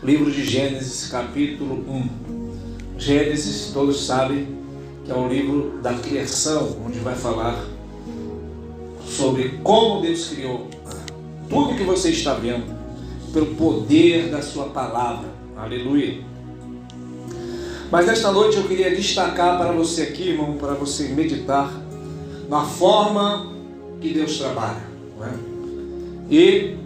Livro de Gênesis, capítulo 1. Gênesis, todos sabem que é o livro da criação, onde vai falar sobre como Deus criou tudo que você está vendo, pelo poder da sua palavra. Aleluia. Mas nesta noite eu queria destacar para você aqui, irmão, para você meditar na forma que Deus trabalha, não é? E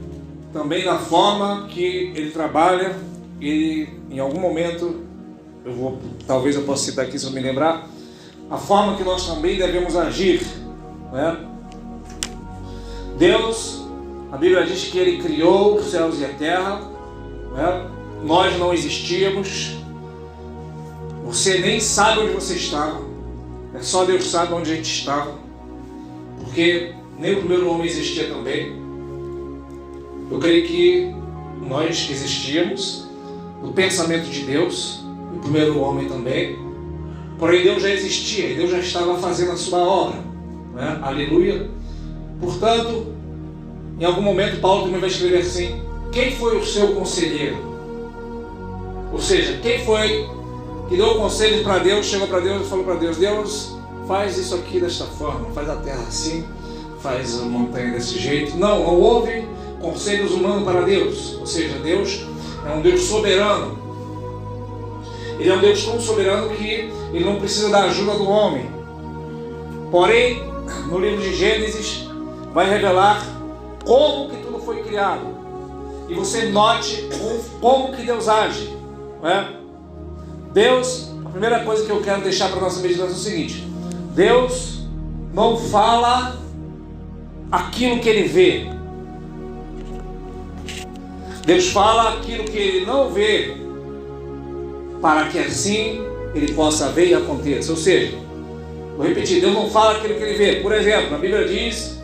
também na forma que Ele trabalha. E em algum momento, talvez eu possa citar aqui se eu me lembrar, a forma que nós também devemos agir, não é? Deus, a Bíblia diz que Ele criou os céus e a terra, não é? Nós não existíamos, você nem sabe onde você estava, é só Deus sabe onde a gente estava, porque nem o primeiro homem existia também. Eu creio que nós existíamos no pensamento de Deus, o primeiro homem também, porém Deus já existia, Deus já estava fazendo a sua obra, né? Aleluia. Portanto, em algum momento Paulo também vai escrever assim: quem foi o seu conselheiro? Ou seja, quem foi que deu o conselho para Deus, chegou para Deus e falou para Deus: Deus, faz isso aqui desta forma, faz a terra assim, faz a montanha desse jeito. Não houve conselhos humanos para Deus. Ou seja, Deus é um Deus soberano. Ele é um Deus tão soberano que Ele não precisa da ajuda do homem. Porém, no livro de Gênesis, vai revelar como que tudo foi criado. E você note como que Deus age, não é? Deus, a primeira coisa que eu quero deixar para a nossa meditação é o seguinte: Deus não fala aquilo que Ele vê. Deus fala aquilo que Ele não vê, para que assim Ele possa ver e aconteça. Ou seja, vou repetir, Deus não fala aquilo que Ele vê. Por exemplo, a Bíblia diz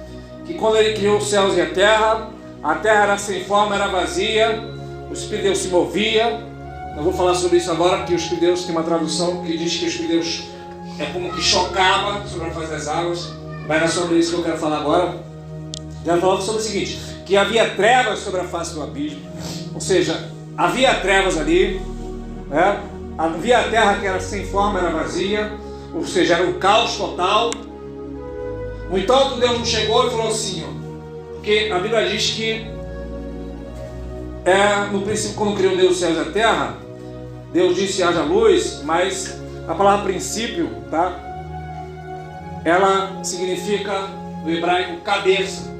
que quando Ele criou os céus e a terra era sem forma, era vazia, o Espírito de Deus se movia. Não vou falar sobre isso agora, porque o Espírito de Deus tem uma tradução que diz que o Espírito de Deus é como que chocava sobre a face das águas. Mas não é sobre isso que eu quero falar agora. Quero falar sobre o seguinte: que havia trevas sobre a face do abismo. Ou seja, havia trevas ali, né? Havia a terra que era sem forma, era vazia, ou seja, era um caos total. No entanto, Deus não chegou e falou assim, ó, porque a Bíblia diz que no princípio, quando criou Deus os céus e a terra, Deus disse haja luz, mas a palavra princípio, tá? Ela significa no hebraico cabeça.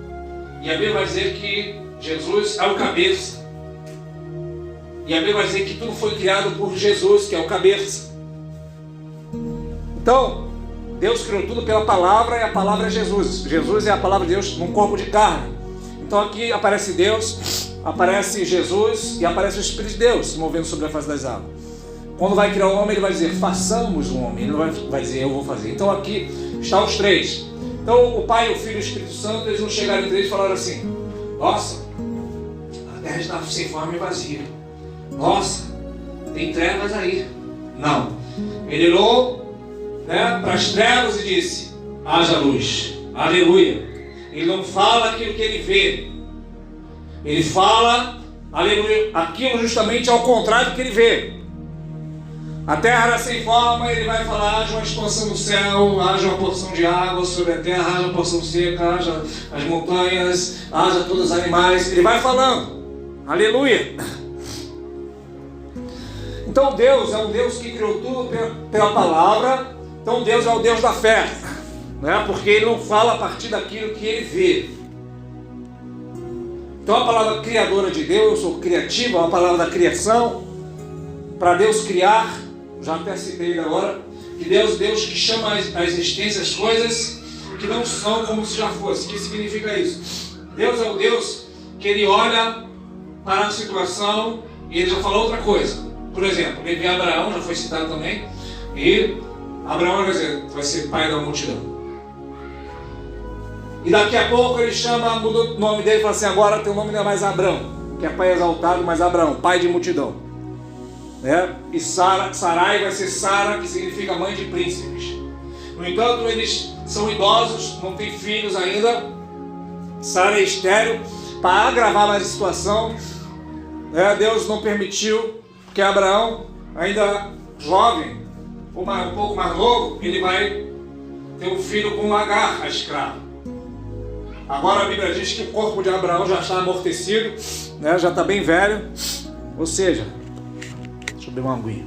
E a Bíblia vai dizer que Jesus é o cabeça. E a Bíblia vai dizer que tudo foi criado por Jesus, que é o cabeça. Então, Deus criou tudo pela palavra, e a palavra é Jesus. Jesus é a palavra de Deus num corpo de carne. Então aqui aparece Deus, aparece Jesus e aparece o Espírito de Deus se movendo sobre a face das águas. Quando vai criar o homem, Ele vai dizer: façamos o homem. Ele não vai dizer: eu vou fazer. Então aqui estão os três. Então o Pai, o Filho e o Espírito Santo, eles não chegaram entre eles e falaram assim: nossa, a terra está sem forma e vazia. Nossa, tem trevas aí. Não. Ele olhou, né, para as trevas e disse: haja luz. Aleluia. Ele não fala aquilo que ele vê. Ele fala, aleluia, aquilo justamente ao contrário do que ele vê. A terra era sem forma, Ele vai falar: haja uma expansão do céu, haja uma porção de água sobre a terra, haja uma porção seca, haja as montanhas, haja todos os animais. Ele vai falando, aleluia. Então Deus é um Deus que criou tudo pela palavra. Então Deus é o Deus da fé, né? Porque Ele não fala a partir daquilo que Ele vê. Então a palavra criadora de Deus, ou criativa, é uma palavra da criação. Para Deus criar, já até citei agora, que Deus que chama a existência as coisas que não são como se já fosse. O que significa isso? Deus é o Deus que Ele olha para a situação e Ele já falou outra coisa. Por exemplo, Ele vê Abraão, já foi citado também, e Abraão vai ser pai da multidão. E daqui a pouco Ele muda o nome dele e fala assim: agora teu nome não é mais Abrão, que é pai exaltado, mas Abraão, pai de multidão. Né? E Sarai vai ser Sara, que significa mãe de príncipes. No entanto, eles são idosos, não têm filhos ainda. Sara é estéril. Para agravar mais a situação, Deus não permitiu, porque Abraão, ainda jovem, ou um pouco mais novo, ele vai ter um filho com Agar, a escrava. Agora a Bíblia diz que o corpo de Abraão já está amortecido, já está bem velho. Ou seja, deixa eu beber uma aguinha.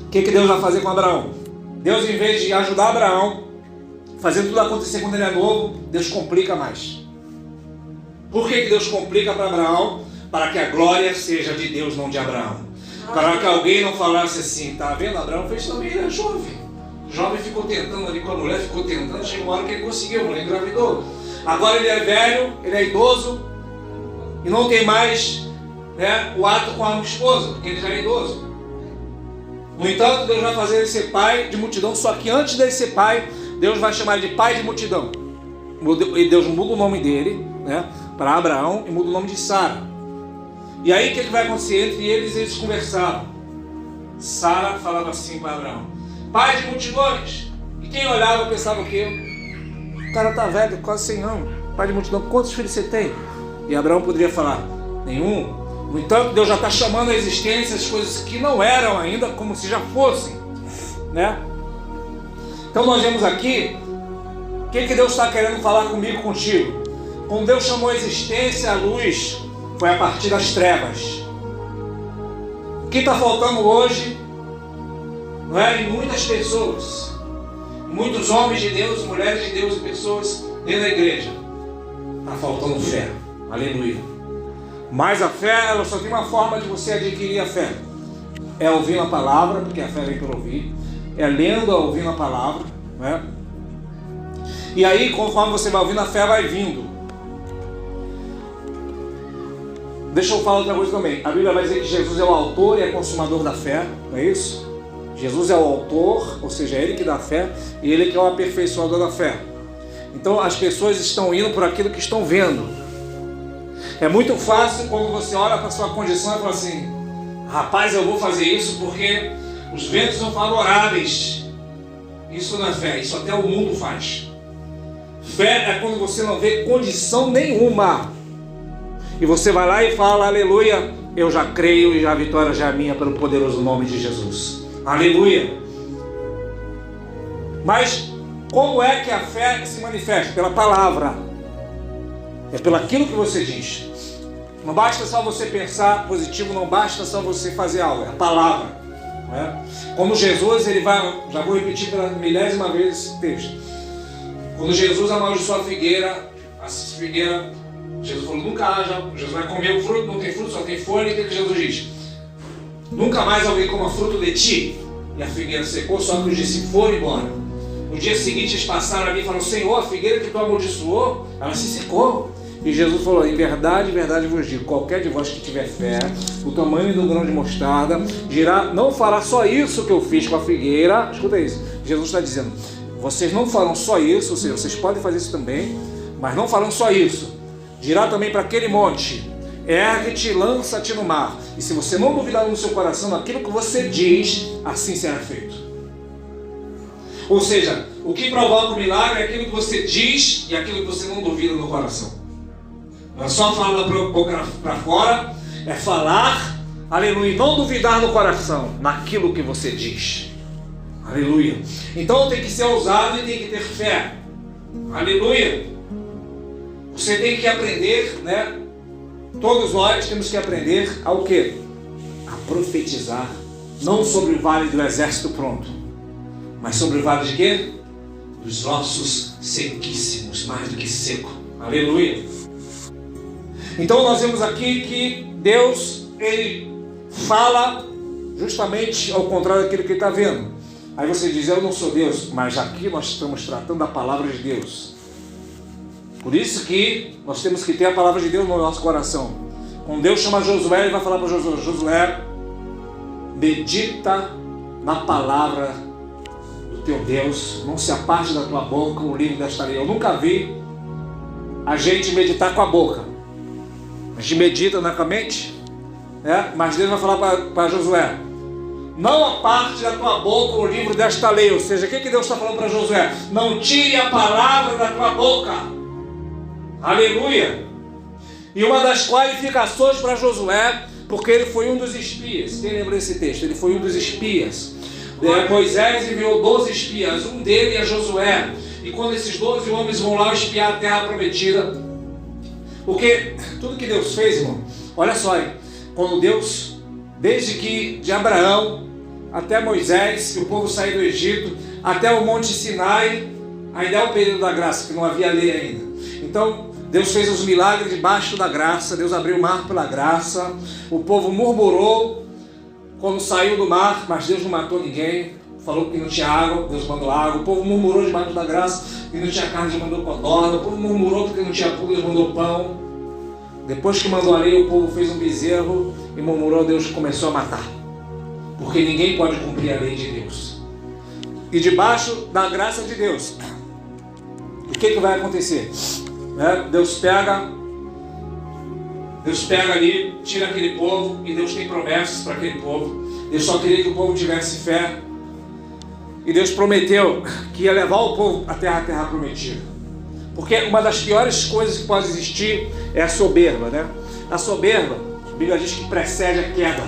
O que Deus vai fazer com Abraão? Deus, em vez de ajudar Abraão, fazendo tudo acontecer quando ele é novo, Deus complica mais. Por que Deus complica para Abraão? Para que a glória seja de Deus, não de Abraão. Para que alguém não falasse assim, tá vendo? Abraão fez também, ele é jovem. O jovem ficou tentando ali com a mulher, ficou tentando, chegou uma hora que ele conseguiu, a mulher engravidou. Agora ele é velho, ele é idoso, e não tem mais o ato com a esposa, porque ele já é idoso. No entanto, Deus vai fazer ele ser pai de multidão, só que antes dele ser pai, Deus vai chamar ele de pai de multidão. E Deus muda o nome dele, para Abraão, e muda o nome de Sara. E aí o que vai acontecer? Entre eles conversavam. Sara falava assim para Abraão: pai de multidões. E quem olhava pensava o quê? O cara está velho, quase 100 anos, pai de multidão, quantos filhos você tem? E Abraão poderia falar: nenhum. No entanto, Deus já está chamando à existência as coisas que não eram ainda, como se já fossem, Então nós vemos aqui, o que Deus está querendo falar comigo, contigo? Quando Deus chamou a existência, a luz foi a partir das trevas. O que está faltando hoje, em muitas pessoas, muitos homens de Deus, mulheres de Deus e pessoas dentro da igreja, está faltando fé. Aleluia. Mas a fé, ela só tem uma forma de você adquirir a fé. É ouvindo a palavra, porque a fé vem pelo ouvir. É lendo, ouvindo a palavra, E aí, conforme você vai ouvindo, a fé vai vindo. Deixa eu falar outra coisa também. A Bíblia vai dizer que Jesus é o autor e é consumador da fé, não é isso? Jesus é o autor, ou seja, é Ele que dá fé, e Ele que é o aperfeiçoador da fé. Então as pessoas estão indo por aquilo que estão vendo. É muito fácil quando você olha para a sua condição e fala assim: rapaz, eu vou fazer isso porque os ventos são favoráveis. Isso não é fé, isso até o mundo faz. Fé é quando você não vê condição nenhuma e você vai lá e fala: aleluia, eu já creio e a vitória já é minha pelo poderoso nome de Jesus. Aleluia. Mas como é que a fé se manifesta? Pela palavra. É pelo aquilo que você diz. Não basta só você pensar positivo, não basta só você fazer algo, é a palavra. Como Jesus, ele vai, já vou repetir pela 1000ª vez esse texto. Quando Jesus amaldiçoou a figueira, Jesus falou: nunca haja, Jesus vai comer o fruto, não tem fruto, só tem folha. E o que Jesus diz? Nunca mais alguém coma fruto de ti. E a figueira secou, só que os discípulos foram embora. No dia seguinte eles passaram ali e falaram: Senhor, a figueira que tu amaldiçoou, ela se secou. E Jesus falou: em verdade vos digo, qualquer de vós que tiver fé, o tamanho do grão de mostarda, dirá, não fará só isso que eu fiz com a figueira. Escuta isso, Jesus está dizendo: vocês não farão só isso, ou seja, vocês podem fazer isso também, mas não farão só isso. Dirá também para aquele monte: ergue-te e lança-te no mar. E se você não duvidar no seu coração aquilo que você diz, assim será feito. Ou seja, o que provoca o milagre é aquilo que você diz e aquilo que você não duvida no coração. Não é só falar da boca para fora, é falar, aleluia, não duvidar no coração, naquilo que você diz. Aleluia. Então tem que ser ousado e tem que ter fé. Aleluia. Você tem que aprender, Todos nós temos que aprender ao quê? A profetizar. Não sobre o vale do exército pronto, mas sobre o vale de quê? Dos ossos sequíssimos, mais do que seco. Aleluia. Então nós vemos aqui que Deus, Ele fala justamente ao contrário daquilo que Ele está vendo. Aí você diz: eu não sou Deus, mas aqui nós estamos tratando da palavra de Deus. Por isso que nós temos que ter a palavra de Deus no nosso coração. Quando Deus chama Josué, Ele vai falar para Josué: Josué, medita na palavra do teu Deus, não se aparte da tua boca o livro desta lei. Eu nunca vi a gente meditar com a boca. A gente medita com a mente, mas Deus vai falar para Josué: não aparte da tua boca o livro desta lei. Ou seja, o que Deus está falando para Josué? Não tire a palavra da tua boca. Aleluia! E uma das qualificações para Josué, porque ele foi um dos espias. Quem lembra desse texto? Ele foi um dos espias. Moisés enviou 12 espias, um deles é Josué. E quando esses 12 homens vão lá espiar a terra prometida, porque tudo que Deus fez, irmão, olha só aí, quando Deus, desde que de Abraão até Moisés, que o povo saiu do Egito, até o Monte Sinai, ainda é o período da graça, que não havia lei ainda. Então, Deus fez os milagres debaixo da graça, Deus abriu o mar pela graça, o povo murmurou quando saiu do mar, mas Deus não matou ninguém, falou que não tinha água, Deus mandou água, o povo murmurou debaixo da graça, que não tinha carne, Deus mandou codorna, o povo murmurou porque não tinha pão, Deus mandou pão. Depois que mandou a lei, o povo fez um bezerro e murmurou, Deus começou a matar, porque ninguém pode cumprir a lei de Deus. E debaixo da graça de Deus, o que vai acontecer? Deus pega ali, tira aquele povo, e Deus tem promessas para aquele povo. Deus só queria que o povo tivesse fé, e Deus prometeu que ia levar o povo até a terra prometida. Porque uma das piores coisas que pode existir é a soberba, né? A soberba, a Bíblia diz que precede a queda,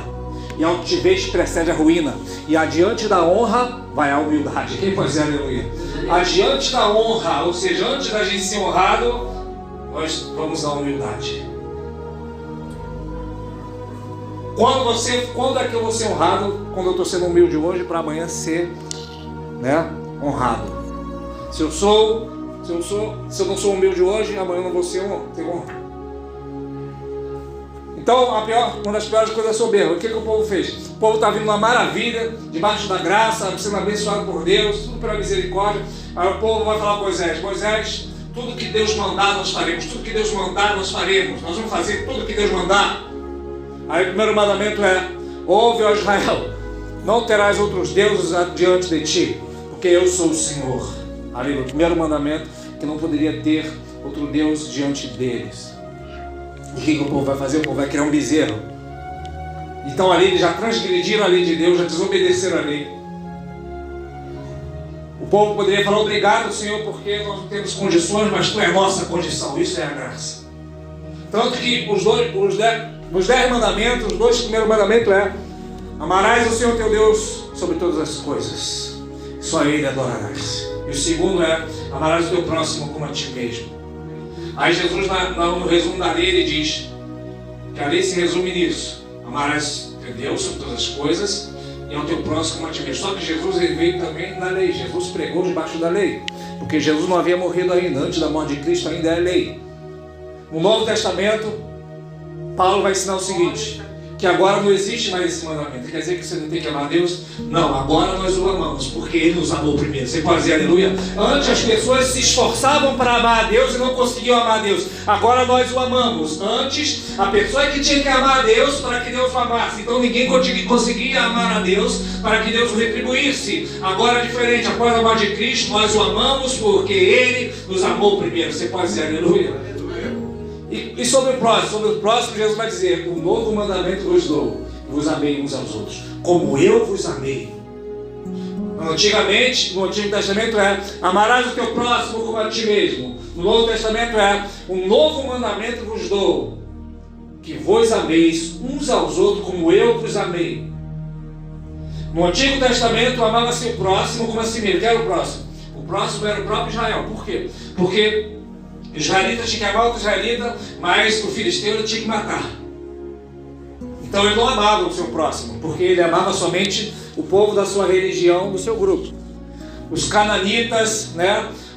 e a altivez precede a ruína, e adiante da honra vai a humildade. Quem pode dizer aleluia? Adiante da honra, ou seja, antes da gente ser honrado, nós vamos à humildade. Quando é que eu vou ser honrado? Quando eu estou sendo humilde hoje, para amanhã ser, honrado. Se eu não sou humilde hoje, amanhã eu não vou ter honra. Então, uma das piores coisas é a soberba. O que o povo fez? O povo está vindo uma maravilha, debaixo da graça, sendo abençoado por Deus, tudo pela misericórdia. Aí o povo vai falar para Moisés: Moisés, tudo que Deus mandar nós faremos, tudo que Deus mandar nós faremos, nós vamos fazer tudo que Deus mandar. Aí o primeiro mandamento é: ouve, ó Israel, não terás outros deuses diante de ti, porque eu sou o Senhor. Ali o primeiro mandamento, que não poderia ter outro Deus diante deles. O que o povo vai fazer? O povo vai criar um bezerro. Então ali eles já transgrediram a lei de Deus, já desobedeceram a lei. O povo poderia falar: obrigado, Senhor, porque nós não temos condições, mas Tu é nossa condição. Isso é a graça. Tanto que os 10 mandamentos, os 2 primeiros mandamentos é: amarás o Senhor teu Deus sobre todas as coisas, só a Ele adorarás. E o segundo é: amarás o teu próximo como a ti mesmo. Aí Jesus, no resumo da lei, ele diz que a lei se resume nisso: amarás teu Deus sobre todas as coisas e ao teu próximo como a ti mesmo. Só que Jesus, ele veio também na lei. Jesus pregou debaixo da lei, porque Jesus não havia morrido ainda. Antes da morte de Cristo ainda é lei. No Novo Testamento, Paulo vai ensinar o seguinte: que agora não existe mais esse mandamento. Quer dizer que você não tem que amar a Deus? Não, agora nós o amamos, porque Ele nos amou primeiro. Você pode dizer aleluia? Antes as pessoas se esforçavam para amar a Deus e não conseguiam amar a Deus. Agora nós o amamos. Antes, a pessoa que tinha que amar a Deus para que Deus o amasse. Então ninguém conseguia amar a Deus para que Deus o retribuísse. Agora é diferente. Após a morte de Cristo, nós o amamos porque Ele nos amou primeiro. Você pode dizer aleluia? E sobre o próximo, Jesus vai dizer: um novo mandamento vos dou, vos amei uns aos outros, como eu vos amei. Antigamente, no Antigo Testamento é: amarás o teu próximo como a ti mesmo. No Novo Testamento é: um novo mandamento vos dou, que vos ameis uns aos outros como eu vos amei. No Antigo Testamento, amava-se o próximo como a si mesmo. Quem era o próximo? O próximo era o próprio Israel. Por quê? Porque o israelita tinha que amar o israelita, mas o filisteu ele tinha que matar. Então ele não amava o seu próximo, porque ele amava somente o povo da sua religião, do seu grupo. Os cananitas,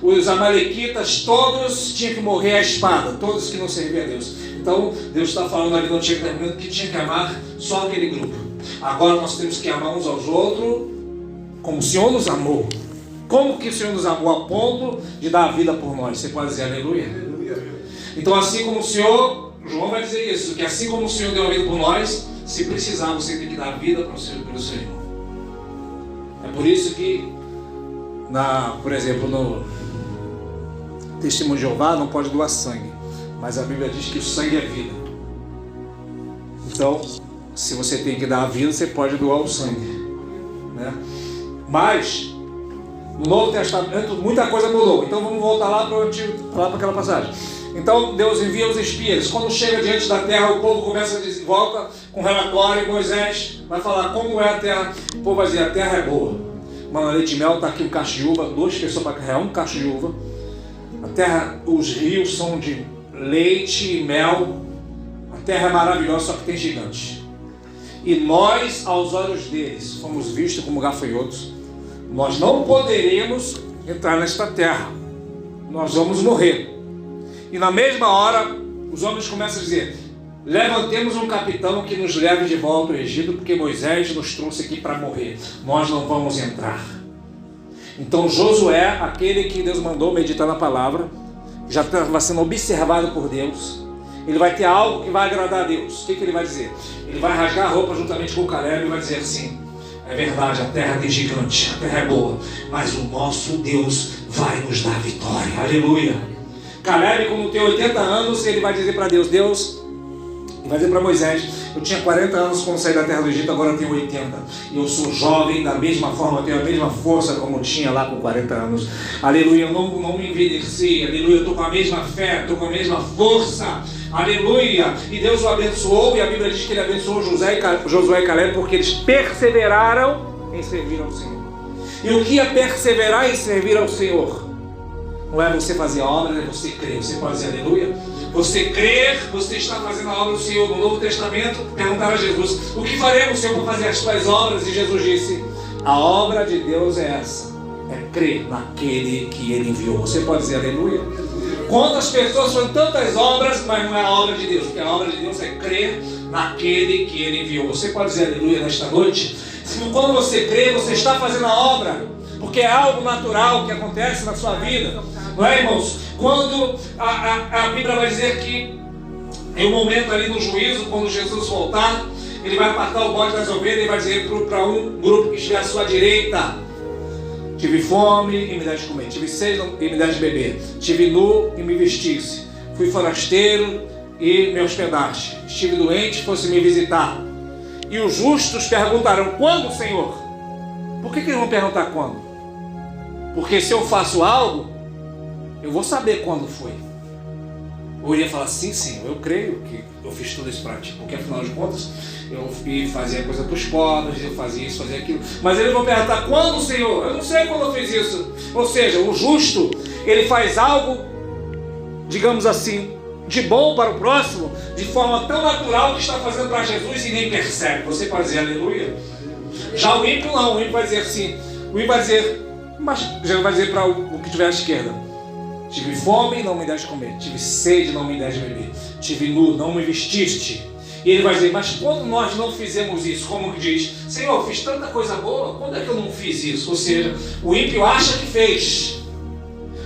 os amalequitas, todos tinham que morrer à espada, todos que não serviam a Deus. Então Deus está falando ali no Antigo Testamento que tinha que amar só aquele grupo. Agora nós temos que amar uns aos outros como o Senhor nos amou. Como que o Senhor nos amou a ponto de dar a vida por nós? Você pode dizer aleluia? Então assim como o Senhor, João vai dizer isso, que assim como o Senhor deu a vida por nós, se precisar você tem que dar a vida pelo seu irmão. É por isso que, por exemplo, no Testemunho de Jeová não pode doar sangue, mas a Bíblia diz que o sangue é vida. Então, se você tem que dar a vida, você pode doar o sangue, Mas No Novo Testamento muita coisa mudou. Então vamos voltar lá para aquela passagem. Então Deus envia os espias. Quando chega diante da terra, o povo começa a volta com relatório. Moisés vai falar como é a terra. O povo vai dizer, a terra é boa. Mano, leite e mel, está aqui um cacho de uva. 2 pessoas para carregar um cacho de uva. A terra, os rios são de leite e mel. A terra é maravilhosa, só que tem gigantes. E nós, aos olhos deles, fomos vistos como gafanhotos. Nós não poderemos entrar nesta terra. Nós vamos morrer. E na mesma hora, os homens começam a dizer, levantemos um capitão que nos leve de volta ao Egito, porque Moisés nos trouxe aqui para morrer. Nós não vamos entrar. Então Josué, aquele que Deus mandou meditar na palavra, já estava sendo observado por Deus. Ele vai ter algo que vai agradar a Deus. O que ele vai dizer? Ele vai rasgar a roupa juntamente com o Caleb e vai dizer assim, é verdade, a terra tem gigante, a terra é boa, mas o nosso Deus vai nos dar vitória. Aleluia. Caleb, quando tem 80 anos, ele vai dizer para Deus, ele vai dizer para Moisés, eu tinha 40 anos quando saí da terra do Egito, agora eu tenho 80. E eu sou jovem, da mesma forma, eu tenho a mesma força como tinha lá com 40 anos. Aleluia, eu não me envelheci. Aleluia, eu estou com a mesma fé, estou com a mesma força. Aleluia. E Deus o abençoou, e a Bíblia diz que ele abençoou Josué e Caleb porque eles perseveraram em servir ao Senhor. E o que é perseverar em servir ao Senhor? Não é você fazer a obra, é você crer. Você pode dizer aleluia? Você crer, você está fazendo a obra do Senhor. No Novo Testamento, perguntaram a Jesus, o que faremos, Senhor, para fazer as tuas obras? E Jesus disse, a obra de Deus é essa, é crer naquele que Ele enviou. Você pode dizer aleluia? Quantas pessoas fazem tantas obras, mas não é a obra de Deus, porque a obra de Deus é crer naquele que Ele enviou. Você pode dizer aleluia nesta noite? Quando você crê, você está fazendo a obra, porque é algo natural que acontece na sua vida. Não é, irmãos? Quando a Bíblia vai dizer que em um momento ali no juízo, quando Jesus voltar, Ele vai apartar o bode das ovelhas e vai dizer para um grupo que estiver à sua direita, tive fome e me deste de comer, tive sede e me deste de beber, tive nu e me vestisse, fui forasteiro e me hospedaste, estive doente, fosse me visitar. E os justos perguntarão, quando, Senhor? Por que eles vão perguntar quando? Porque se eu faço algo, eu vou saber quando foi. Eu iria falar, sim, Senhor, eu creio que eu fiz tudo isso para ti, porque afinal de contas, eu fazia coisa para os pobres, eu fazia isso, fazia aquilo. Mas eles vão perguntar, quando, Senhor? Eu não sei quando eu fiz isso. Ou seja, o justo, ele faz algo, digamos assim, de bom para o próximo, de forma tão natural que está fazendo para Jesus e nem percebe. Você pode dizer aleluia? Já o ímpio não, o ímpio vai dizer assim, o ímpio vai dizer, mas Jesus vai dizer para o que estiver à esquerda, tive fome, não me deste de comer, tive sede, não me deste de beber, tive nu, não me vestiste. E ele vai dizer, mas quando nós não fizemos isso, como que diz, Senhor, eu fiz tanta coisa boa, quando é que eu não fiz isso? Ou seja, o ímpio acha que fez.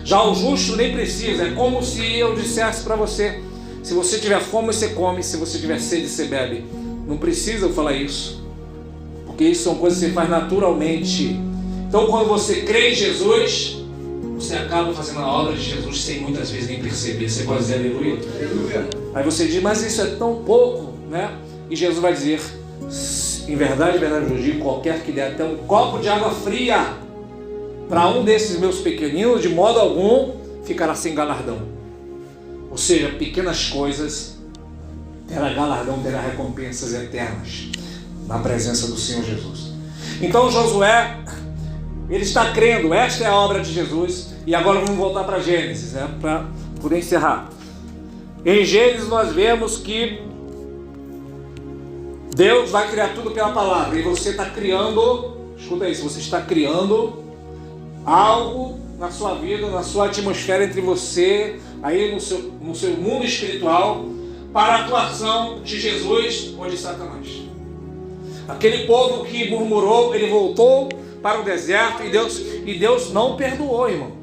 Já o justo nem precisa, é como se eu dissesse para você, se você tiver fome você come, se você tiver sede você bebe. Não precisa eu falar isso, porque isso são coisas que você faz naturalmente. Então quando você crê em Jesus, você acaba fazendo a obra de Jesus sem muitas vezes nem perceber. Você pode dizer aleluia? Aleluia. Aí você diz, mas isso é tão pouco, né? E Jesus vai dizer, em verdade, eu digo, qualquer que der até um copo de água fria para um desses meus pequeninos, de modo algum ficará sem galardão. Ou seja, pequenas coisas terá galardão, terá recompensas eternas na presença do Senhor Jesus. Então Josué, ele está crendo, esta é a obra de Jesus. E agora vamos voltar para Gênesis, né, para poder encerrar. Em Gênesis nós vemos que Deus vai criar tudo pela palavra. E você está criando, escuta isso, você está criando algo na sua vida, na sua atmosfera entre você, aí no seu mundo espiritual, para a atuação de Jesus ou de Satanás. Aquele povo que murmurou, ele voltou para o deserto e Deus não perdoou, irmãos.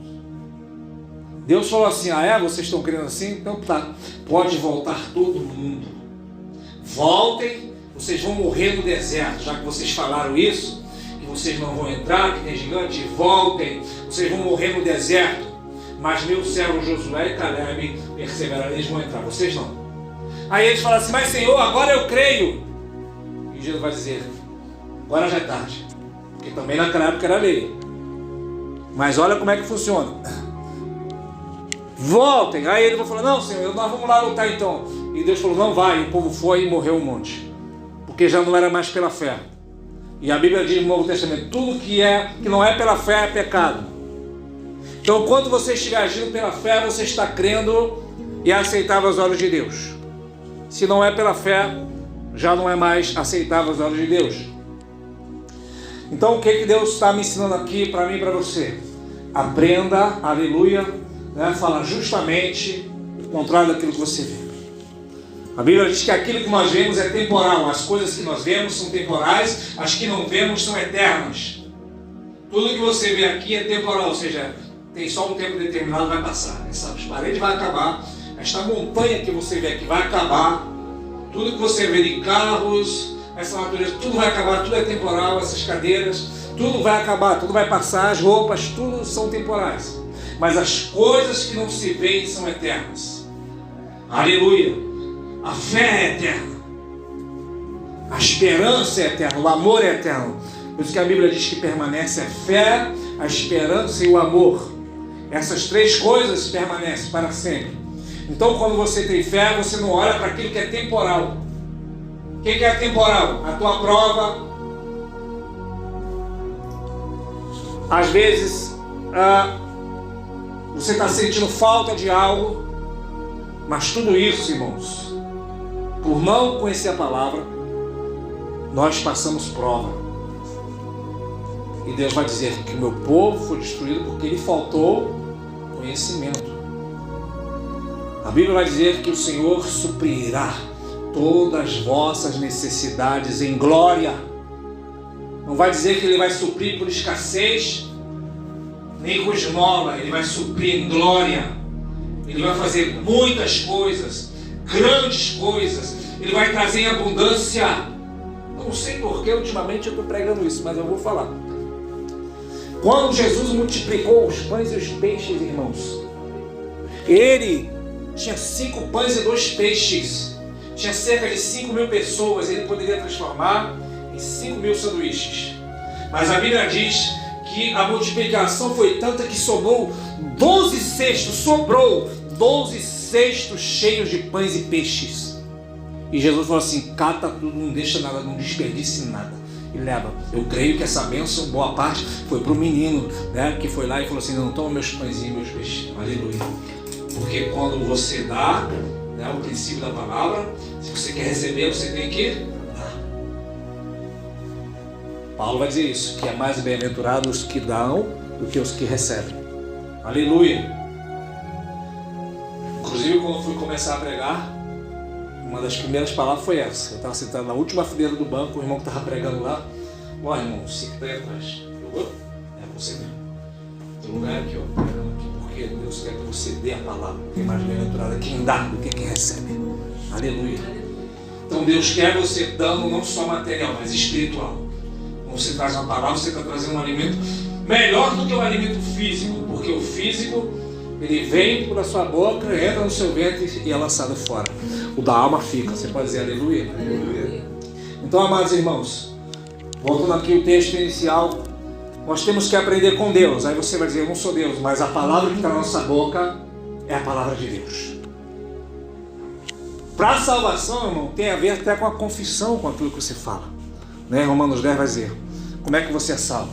Deus falou assim, vocês estão crendo assim? Então tá, pode voltar todo mundo. Voltem, vocês vão morrer no deserto, já que vocês falaram isso, que vocês não vão entrar, que tem gigante, voltem, vocês vão morrer no deserto. Mas meu servo Josué e Caleb perseveraram, eles vão entrar, vocês não. Aí eles falam assim, mas Senhor, agora eu creio. E Jesus vai dizer, agora já é tarde. Porque também naquela época era lei. Mas olha como é que funciona. Voltem. Aí ele falou, não, Senhor, nós vamos lá lutar então. E Deus falou, não vai. E o povo foi e morreu um monte. Porque já não era mais pela fé. E a Bíblia diz no Novo Testamento, tudo que não é pela fé é pecado. Então, quando você estiver agindo pela fé, você está crendo e é aceitável aos olhos de Deus. Se não é pela fé, já não é mais aceitável aos olhos de Deus. Então, o que Deus está me ensinando aqui para mim e para você? Aprenda, aleluia, né? Fala justamente o contrário daquilo que você vê. A Bíblia diz que aquilo que nós vemos é temporal. As coisas que nós vemos são temporais, as que não vemos são eternas. Tudo que você vê aqui é temporal, ou seja, tem só um tempo determinado, vai passar. Essas paredes vão acabar, esta montanha que você vê aqui vai acabar. Tudo que você vê de carros, essa natureza, tudo vai acabar, tudo é temporal, essas cadeiras, tudo vai acabar, tudo vai passar, as roupas, tudo são temporais. Mas as coisas que não se veem são eternas. Aleluia! A fé é eterna, a esperança é eterna, o amor é eterno. Por isso que a Bíblia diz que permanece a fé, a esperança e o amor. Essas três coisas permanecem para sempre. Então, quando você tem fé, você não olha para aquilo que é temporal. O que é temporal? A tua prova. Às vezes, você está sentindo falta de algo, mas tudo isso, irmãos, por não conhecer a palavra, nós passamos prova. E Deus vai dizer que o meu povo foi destruído porque lhe faltou conhecimento. A Bíblia vai dizer que o Senhor suprirá todas as vossas necessidades em glória. Não vai dizer que Ele vai suprir por escassez, nem com esmola. Ele vai suprir em glória. Ele vai fazer muitas coisas, grandes coisas. Ele vai trazer em abundância. Não sei porque ultimamente eu estou pregando isso, mas eu vou falar. Quando Jesus multiplicou os pães e os peixes, irmãos, Ele tinha 5 pães e 2 peixes. Tinha cerca de 5.000 pessoas. Ele poderia transformar em 5.000 sanduíches. Mas a Bíblia diz que a multiplicação foi tanta que sobrou 12 cestos cheios de pães e peixes. E Jesus falou assim, cata tudo, não deixa nada, não desperdice nada. E leva. Eu creio que essa bênção, boa parte, foi para o menino, né, que foi lá e falou assim, não, toma meus pãezinhos, meus peixes. Aleluia. Porque quando você dá, né, o princípio da palavra, se você quer receber, você tem que dar. Paulo vai dizer isso, que é mais bem-aventurado os que dão do que os que recebem. Aleluia. Inclusive, quando eu fui começar a pregar, uma das primeiras palavras foi essa. Eu estava sentado na última fileira do banco, o irmão que estava pregando lá. Ó, irmão, você que está aí atrás. É você mesmo. Tem lugar aqui, ó, pregando aqui, porque Deus quer que você dê a palavra. Porque mais bem-aventurado é quem dá do que quem recebe. Aleluia. Então Deus quer você dando não só material, mas espiritual. Quando você traz uma palavra, você está trazendo um alimento melhor do que o alimento físico, porque o físico, ele vem pela sua boca, entra no seu ventre e é lançado fora. O da alma fica. Você pode dizer aleluia? Aleluia. Então, amados irmãos, voltando aqui ao texto inicial, nós temos que aprender com Deus. Aí você vai dizer, eu não sou Deus, mas a palavra que está na nossa boca é a palavra de Deus. Para a salvação, irmão, tem a ver até com a confissão, com aquilo que você fala, né? Romanos 10 vai dizer, como é que você é salvo?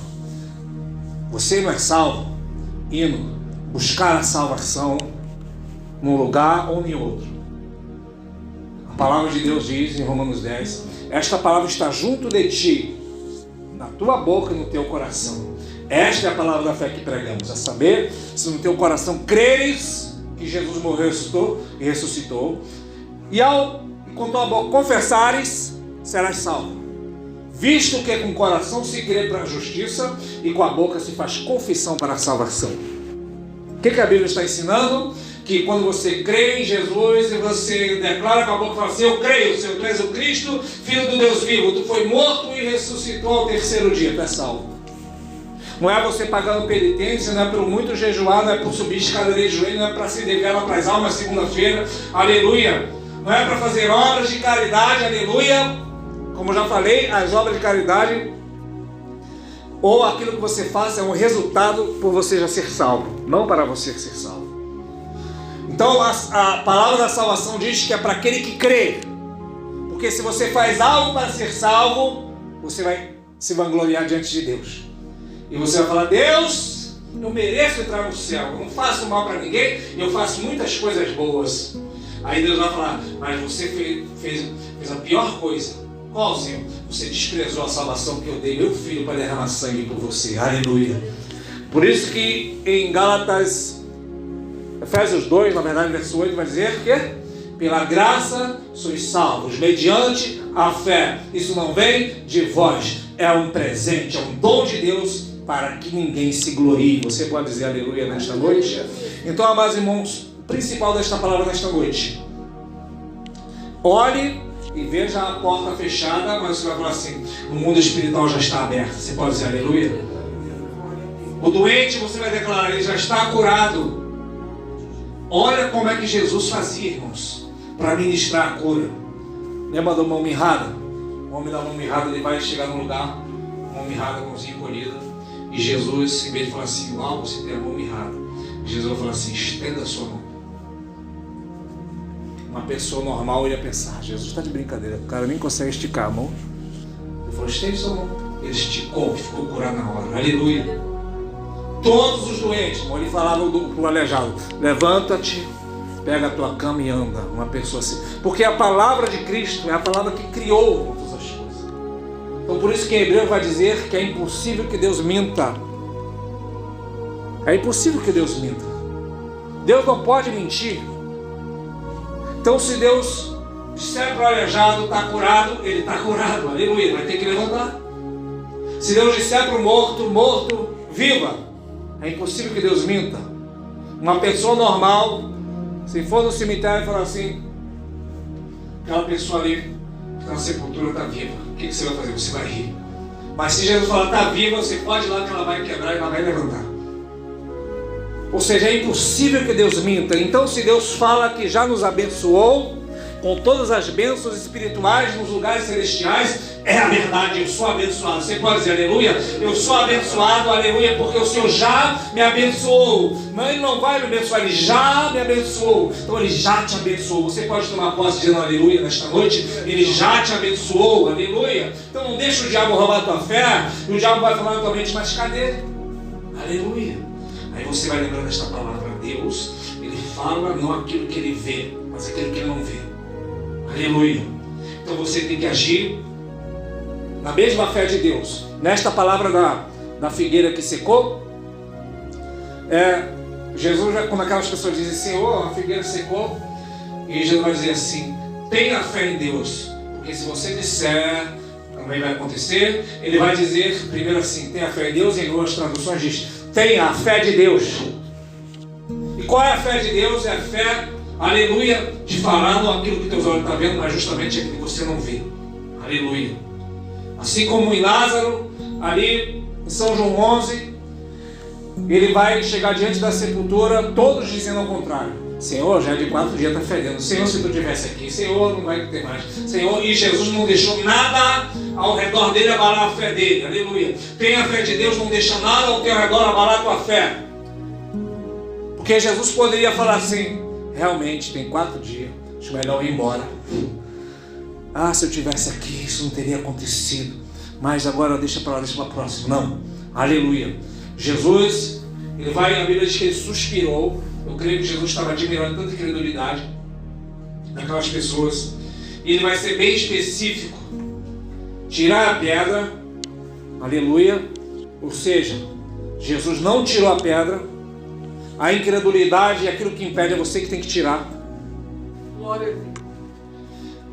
Você não é salvo indo buscar a salvação num lugar ou em outro. A palavra de Deus diz em Romanos 10, esta palavra está junto de ti, na tua boca e no teu coração. Esta é a palavra da fé que pregamos, a saber, se no teu coração creres que Jesus morreu e ressuscitou, e com tua boca confessares, serás salvo. Visto que com o coração se crê para a justiça e com a boca se faz confissão para a salvação. O que a Bíblia está ensinando? Que quando você crê em Jesus e você declara com a boca e fala assim, eu creio, Senhor, tu és o Cristo, Filho do Deus vivo, tu foi morto e ressuscitou ao 3º dia, tu és salvo. Não é você pagando penitência, não é por muito jejuar, não é por subir escadaria de joelho, não é para se dever para as almas segunda-feira, aleluia. Não é para fazer obras de caridade, aleluia. Como já falei, as obras de caridade ou aquilo que você faz é um resultado por você já ser salvo, não para você ser salvo. Então a palavra da salvação diz que é para aquele que crê. Porque se você faz algo para ser salvo, você vai se vangloriar diante de Deus. E você vai falar: Deus, eu mereço entrar no céu, eu não faço mal para ninguém, eu faço muitas coisas boas. Aí Deus vai falar: mas você fez a pior coisa. Qual, Senhor? Você desprezou a salvação que eu dei meu filho para derramar sangue por você. Aleluia. Por isso que em Efésios 2, na verdade, verso 8, vai dizer que pela graça sois salvos, mediante a fé. Isso não vem de vós, é um presente, é um dom de Deus para que ninguém se glorie. Você pode dizer aleluia nesta noite? Então, amados irmãos, o principal desta palavra nesta noite: olhe e veja a porta fechada, mas você vai falar assim: o mundo espiritual já está aberto. Você pode dizer aleluia? O doente, você vai declarar: ele já está curado. Olha como é que Jesus fazia, irmãos, para ministrar a cura. Lembra da mão mirrada? O homem da mão mirrada, ele vai chegar num lugar, mão mirrada, mãozinha encolhida, e Jesus, em vez de falar assim: uau, você tem a mão mirrada, Jesus vai falar assim: estenda a sua mão. Uma pessoa normal ia pensar: Jesus está de brincadeira, o cara nem consegue esticar a mão. Ele falou: estende sua mão. Ele esticou e ficou curado na hora. Aleluia. Todos os doentes, como ele falava para o aleijado: levanta-te, pega a tua cama e anda. Uma pessoa assim. Porque a palavra de Cristo é a palavra que criou todas as coisas. Então por isso que em Hebreu vai dizer que é impossível que Deus minta. É impossível que Deus minta. Deus não pode mentir. Então se Deus disser para o aleijado: está curado, ele está curado. Aleluia, vai ter que levantar. Se Deus disser para o morto, viva. É impossível que Deus minta. Uma pessoa normal, se for no cemitério e falar assim: aquela pessoa ali que está na sepultura está viva, o que você vai fazer? Você vai rir. Mas se Jesus falar: está viva, você pode ir lá que ela vai quebrar e ela vai levantar. Ou seja, é impossível que Deus minta. Então se Deus fala que já nos abençoou com todas as bênçãos espirituais nos lugares celestiais, é a verdade. Eu sou abençoado. Você pode dizer aleluia? Eu sou abençoado, aleluia, porque o Senhor já me abençoou. Mas Ele não vai me abençoar, Ele já me abençoou. Então Ele já te abençoou. Você pode tomar posse dizendo aleluia nesta noite? Ele já te abençoou, aleluia. Então não deixa o diabo roubar a tua fé. E o diabo vai falar na tua mente: mas cadê? Aleluia. Aí você vai lembrando desta palavra: Deus, Ele fala não aquilo que Ele vê, mas aquilo que Ele não vê. Aleluia. Então você tem que agir na mesma fé de Deus. Nesta palavra da figueira que secou, Jesus, quando aquelas pessoas dizem: Senhor, a figueira secou, e Jesus vai dizer assim: tenha fé em Deus, porque se você disser, também vai acontecer. Ele vai dizer primeiro assim: tenha fé em Deus, e em outras traduções diz: tenha a fé de Deus. E qual é a fé de Deus? É a fé, aleluia, de falar não aquilo que teus olhos estão vendo, mas justamente aquilo que você não vê. Aleluia. Assim como em Lázaro, ali em São João 11, ele vai chegar diante da sepultura, todos dizendo ao contrário: Senhor, já é de 4 dias, está fedendo. Senhor, se tu estivesse aqui, Senhor, não vai ter mais. Senhor, e Jesus não deixou nada ao redor dele abalar a fé dele. Aleluia. Tenha a fé de Deus, não deixa nada ao teu redor abalar a tua fé. Porque Jesus poderia falar assim: realmente, tem 4 dias, acho melhor ir embora. Ah, se eu tivesse aqui, isso não teria acontecido. Mas agora deixa para lá, deixa para a próxima. Não. Aleluia. Jesus, ele vai, a Bíblia diz que ele suspirou. Eu creio que Jesus estava admirando tanta credulidade daquelas pessoas. E ele vai ser bem específico. Tirar a pedra. Aleluia. Ou seja, Jesus não tirou a pedra. A incredulidade é aquilo que impede, é você que tem que tirar. Glória a Deus.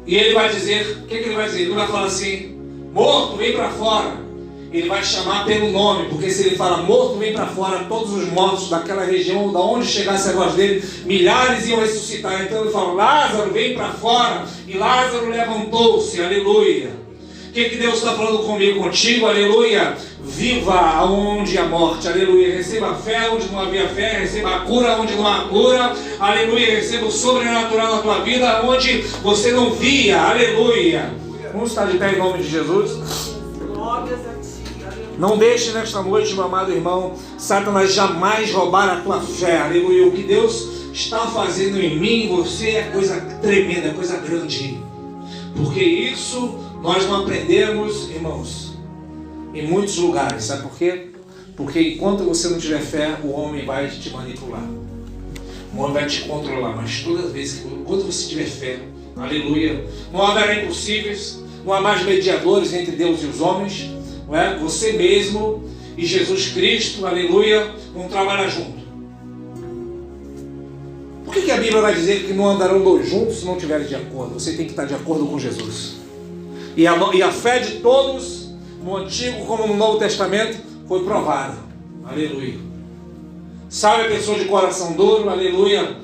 E ele vai dizer, o que ele vai dizer? Ele vai falar assim: morto, vem para fora. Ele vai chamar pelo nome, porque se ele fala morto, vem para fora, todos os mortos daquela região, da onde chegasse a voz dele, milhares iam ressuscitar. Então ele fala: Lázaro, vem para fora. E Lázaro levantou-se, aleluia. O que Deus está falando comigo, contigo? Aleluia. Viva onde há morte, aleluia. Receba a fé onde não havia fé, receba a cura onde não há cura, aleluia. Receba o sobrenatural na tua vida onde você não via, aleluia. Vamos estar de pé em nome de Jesus. Glórias a ti, aleluia. Não deixe nesta noite, meu amado irmão, Satanás jamais roubar a tua fé. Aleluia. O que Deus está fazendo em mim e em você é coisa tremenda, é coisa grande. Porque isso nós não aprendemos, irmãos, em muitos lugares. Sabe por quê? Porque enquanto você não tiver fé, o homem vai te manipular. O homem vai te controlar. Mas todas as vezes, enquanto você tiver fé, aleluia, não haverá impossíveis, não há mais mediadores entre Deus e os homens. Não é? Você mesmo e Jesus Cristo, aleluia, vão trabalhar junto. Por que a Bíblia vai dizer que não andarão dois juntos se não estiverem de acordo? Você tem que estar de acordo com Jesus. E a fé de todos, no Antigo como no Novo Testamento, foi provada. Aleluia. Sabe a pessoa de coração duro, aleluia,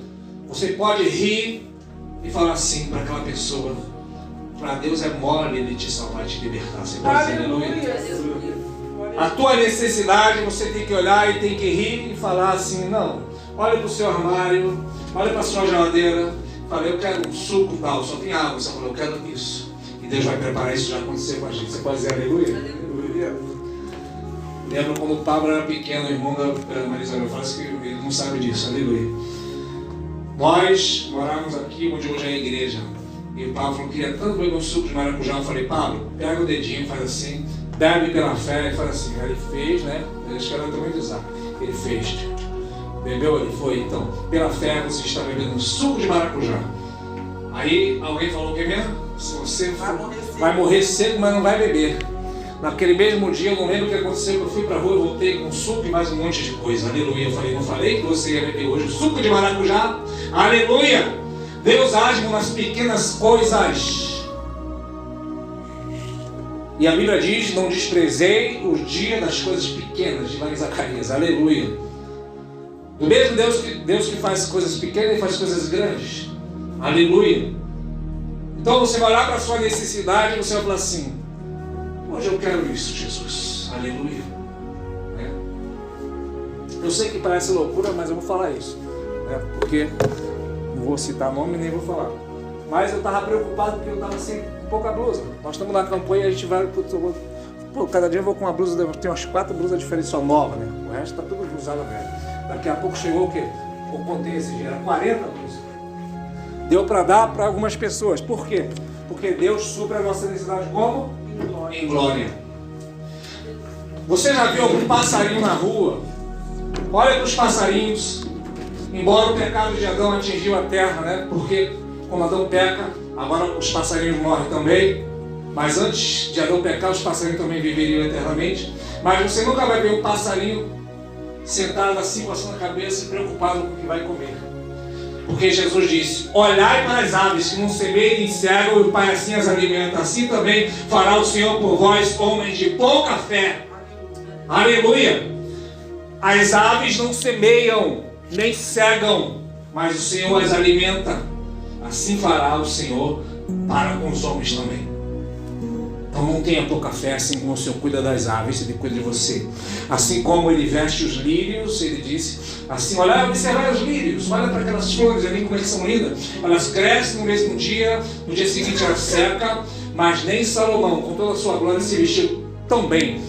você pode rir e falar assim para aquela pessoa: para Deus é mole Ele te salvar, te libertar. Você pode dizer aleluia. A tua necessidade, você tem que olhar e tem que rir e falar assim: não, olha para o seu armário, olha para a sua geladeira, fala: eu quero um suco tal, só tem água. Você fala: eu quero isso. E Deus vai preparar isso, já aconteceu com a gente. Você pode dizer aleluia? Aleluia. Lembra quando o Pablo era pequeno, o irmão da Marisa, eu falo que ele não sabe disso, aleluia. Nós morávamos aqui onde hoje é a igreja. E o Pablo falou que queria tanto beber um suco de maracujá. Eu falei: Pablo, pega o dedinho, faz assim, bebe pela fé e faz assim. Aí ele fez, né? Eu acho que era também de usar. Ele fez. Bebeu, ele foi. Então, pela fé você está bebendo um suco de maracujá. Aí alguém falou o que mesmo? Se você vai morrer seco, mas não vai beber. Naquele mesmo dia, eu não lembro o que aconteceu, eu fui pra rua, eu voltei com um suco e mais um monte de coisa. Aleluia. Eu falei: não falei que você ia beber hoje o suco de maracujá? Aleluia. Deus age nas pequenas coisas. E a Bíblia diz: não desprezei o dia das coisas pequenas, de lá em Zacarias. Aleluia. O mesmo Deus que faz coisas pequenas, Ele faz coisas grandes. Aleluia. Então você vai olhar para a sua necessidade e você vai falar assim: hoje eu quero isso, Jesus. Aleluia. Eu sei que parece loucura, mas eu vou falar isso. Porque não vou citar nome nem vou falar. Mas eu estava preocupado porque eu estava sem pouca blusa. Nós estamos na campanha e a gente vai... Pô, cada dia eu vou com uma blusa, tem umas 4 blusas diferentes, só nova, né? O resto está tudo usado velho. Daqui a pouco chegou o quê? Eu contei esse dia, era 40 blusas. Deu para dar para algumas pessoas. Por quê? Porque Deus supre a nossa necessidade como? Em glória. Você já viu algum passarinho na rua? Olha para os passarinhos. Embora o pecado de Adão atingiu a terra, né? Porque quando Adão peca, agora os passarinhos morrem também. Mas antes de Adão pecar, os passarinhos também viveriam eternamente. Mas você nunca vai ver um passarinho sentado assim, passando a cabeça, preocupado com o que vai comer. Porque Jesus disse: olhai para as aves que não semeiam nem cegam, e o Pai assim as alimenta. Assim também fará o Senhor por vós, homens de pouca fé. Aleluia! As aves não semeiam, nem cegam, mas o Senhor as alimenta. Assim fará o Senhor para com os homens também. Então não tenha pouca fé, assim como o Senhor cuida das aves, Ele cuida de você. Assim como Ele veste os lírios, Ele disse assim: olha, observai os lírios, olha para aquelas flores ali, como é que são lindas. Elas crescem no mesmo dia, no dia seguinte elas secam, mas nem Salomão, com toda a sua glória, se vestiu tão bem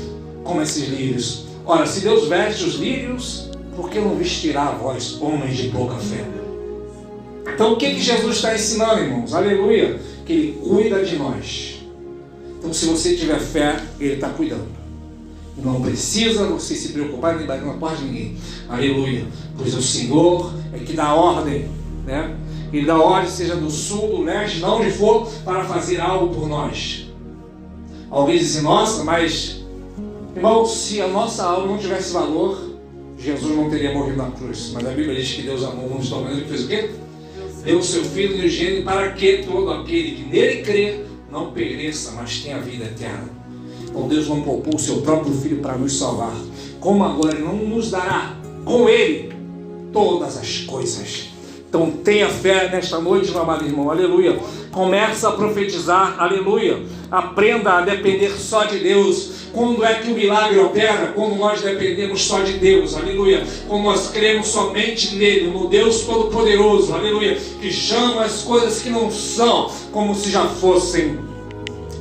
como esses lírios. Ora, se Deus veste os lírios, por que não vestirá a vós, homens de pouca fé? Então o que Jesus está ensinando, irmãos? Aleluia! Que Ele cuida de nós. Então se você tiver fé, Ele está cuidando. Não precisa você se preocupar nem bater na porta de ninguém. Aleluia! Pois o Senhor é que dá ordem, né? Ele dá ordem, seja do sul, do leste, de onde for, para fazer algo por nós. Alguém diz assim: nossa, mas irmão, se a nossa alma não tivesse valor, Jesus não teria morrido na cruz. Mas a Bíblia diz que Deus amou o mundo de tal maneira que fez o quê? Deu o seu Filho unigênito para que todo aquele que nele crê não pereça, mas tenha vida eterna. Então Deus não poupou o seu próprio Filho para nos salvar. Como agora Ele não nos dará com Ele todas as coisas. Então tenha fé nesta noite, meu amado irmão, aleluia. Começa a profetizar, aleluia. Aprenda a depender só de Deus. Quando é que o milagre opera? Quando nós dependemos só de Deus, aleluia. Quando nós cremos somente nele, no Deus Todo-Poderoso, aleluia. Que chama as coisas que não são como se já fossem,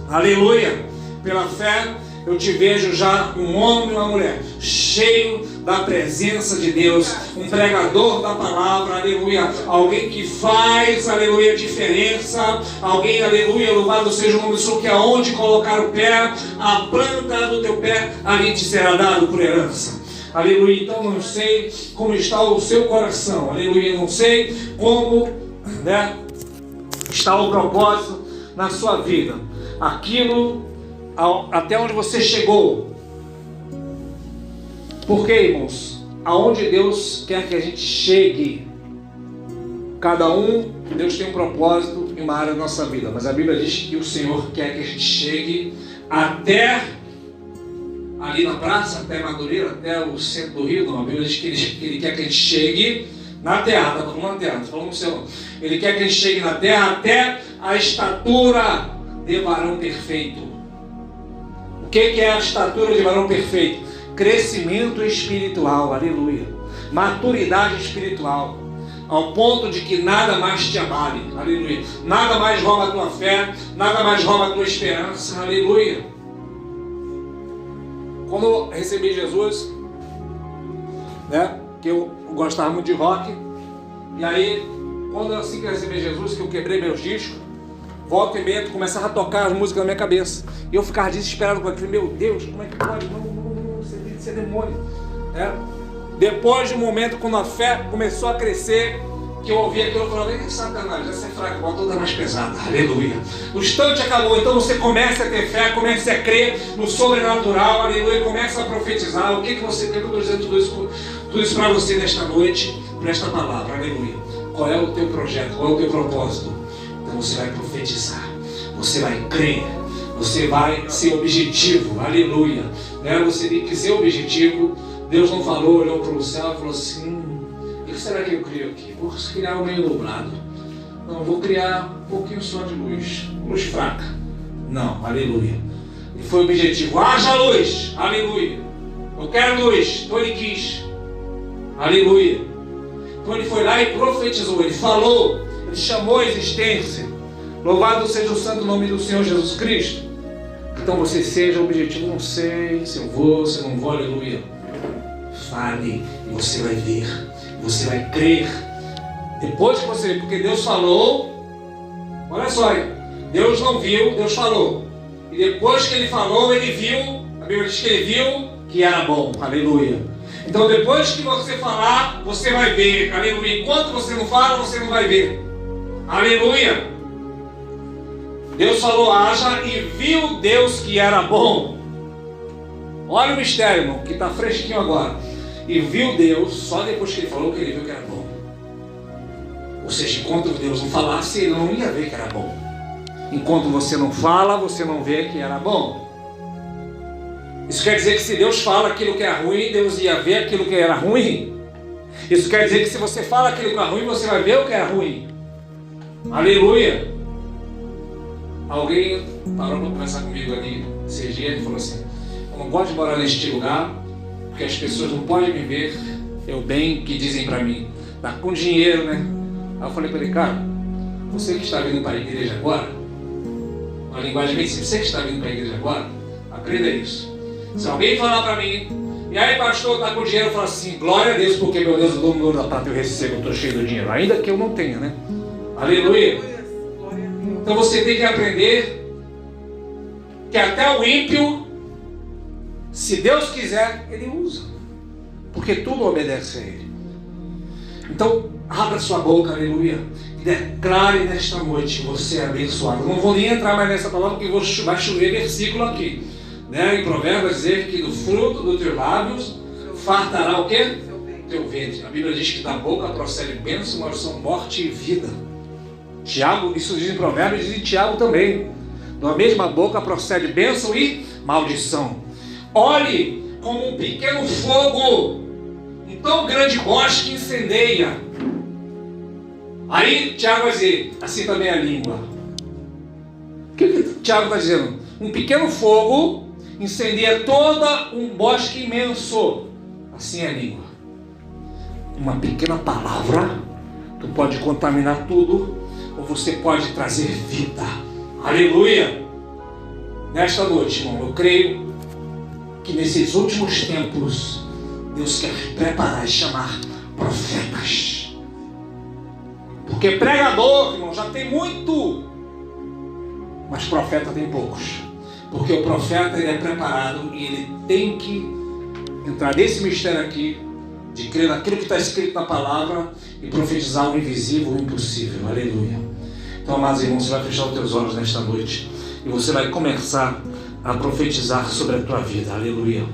aleluia. Pela fé, Eu te vejo já um homem e uma mulher, cheio da presença de Deus, um pregador da palavra, aleluia, alguém que faz, aleluia, diferença, alguém, aleluia, louvado seja o nome do Senhor, que aonde colocar o pé, a planta do teu pé, ali te será dado por herança. Aleluia. Então não sei como está o seu coração, aleluia, não sei como, né, está o propósito na sua vida, aquilo até onde você chegou. Porque, irmãos, aonde Deus quer que a gente chegue, cada um, Deus tem um propósito em uma área da nossa vida, mas a Bíblia diz que o Senhor quer que a gente chegue até ali na praça, até Madureira, até o centro do Rio. Não, a Bíblia diz que ele quer que a gente chegue na terra, está falando na terra, não está falando no céu. Ele quer que a gente chegue na terra até a estatura de varão perfeito. O que é a estatura de varão perfeito? Crescimento espiritual, aleluia. Maturidade espiritual, ao ponto de que nada mais te abale, aleluia. Nada mais rouba a tua fé, nada mais rouba a tua esperança, aleluia. Quando eu recebi Jesus, né, que eu gostava muito de rock, e aí, quando assim que eu recebi Jesus, que eu quebrei meus discos, volta e meia, começava a tocar as músicas na minha cabeça, e eu ficava desesperado com aquilo. Meu Deus, como é que pode? Não, isso é demônio, né? Depois de um momento, quando a fé começou a crescer, que eu ouvi aquilo, eu falava: ei, Satanás, essa é fraca, bota outra mais pesada, aleluia. O instante acabou, então você começa a ter fé, começa a crer no sobrenatural, aleluia, começa a profetizar. O que você quer? Eu estou dizendo tudo isso para você nesta noite, por esta palavra, aleluia. Qual é o teu projeto, qual é o teu propósito? Então você vai profetizar, você vai crer, você vai ser objetivo, aleluia, né? Você tem que ser objetivo. Deus não falou, olhou para o céu e falou assim: o que será que eu crio aqui? Vou criar um meio nublado. Não, vou criar um pouquinho só de luz fraca. Não, aleluia. E foi o objetivo: haja luz, aleluia. Eu quero luz, então ele quis, aleluia. Então ele foi lá e profetizou, ele falou, ele chamou a existência. Louvado seja o santo nome do Senhor Jesus Cristo. Então você seja objetivo. Não sei se eu vou, se eu não vou, aleluia. Fale e você vai ver, você vai crer. Depois que você, porque Deus falou, olha só aí, Deus não viu, Deus falou. E depois que ele falou, ele viu, a Bíblia diz que ele viu que era bom, aleluia. Então depois que você falar, você vai ver, aleluia. Enquanto você não fala, você não vai ver, aleluia. Deus falou: haja, e viu Deus que era bom. Olha o mistério, irmão, que está fresquinho agora. E viu Deus, só depois que ele falou, que ele viu que era bom. Ou seja, enquanto Deus não falasse, ele não ia ver que era bom. Enquanto você não fala, você não vê que era bom. Isso quer dizer que se Deus fala aquilo que é ruim, Deus ia ver aquilo que era ruim. Isso quer dizer que se você fala aquilo que é ruim, você vai ver o que é ruim. Aleluia. Alguém parou para conversar comigo ali esses dias e falou assim: eu não gosto de morar neste lugar, porque as pessoas não podem me ver eu bem, que dizem para mim, tá com dinheiro, né? Aí eu falei para ele: cara, você que está vindo para a igreja agora, uma linguagem bem simples, você que está vindo para a igreja agora, aprenda isso. Se alguém falar para mim: e aí pastor, tá com dinheiro, eu falo assim: glória a Deus, porque meu Deus, eu dou o ouro da prata e eu recebo, eu estou cheio do dinheiro, ainda que eu não tenha, né? Aleluia. Então você tem que aprender que até o ímpio, se Deus quiser, ele usa, porque tudo obedece a ele. Então abra sua boca, aleluia, e declare nesta noite: você é abençoado. Eu não vou nem entrar mais nessa palavra, porque vai chover versículo aqui, né? Em Provérbios vai dizer que do fruto dos teus lábios fartará o quê? Teu ventre. A Bíblia diz que da boca procede bênção, maldição, morte e vida. Tiago, isso diz em Provérbios, diz em Tiago também: da mesma boca procede bênção e maldição. Olhe como um pequeno fogo, um tão grande bosque incendeia. Aí Tiago vai dizer: assim também é a língua. O que Tiago está dizendo? Um pequeno fogo incendeia todo um bosque imenso. Assim é a língua. Uma pequena palavra, tu pode contaminar tudo, ou você pode trazer vida. Aleluia. Nesta noite, irmão, eu creio que nesses últimos tempos Deus quer preparar e chamar profetas. Porque pregador, irmão, já tem muito, mas profeta tem poucos. Porque o profeta, ele é preparado e ele tem que entrar nesse mistério aqui, de crer naquilo que está escrito na palavra e profetizar o invisível, o impossível. Aleluia. Então, amados irmãos, você vai fechar os teus olhos nesta noite e você vai começar a profetizar sobre a tua vida. Aleluia.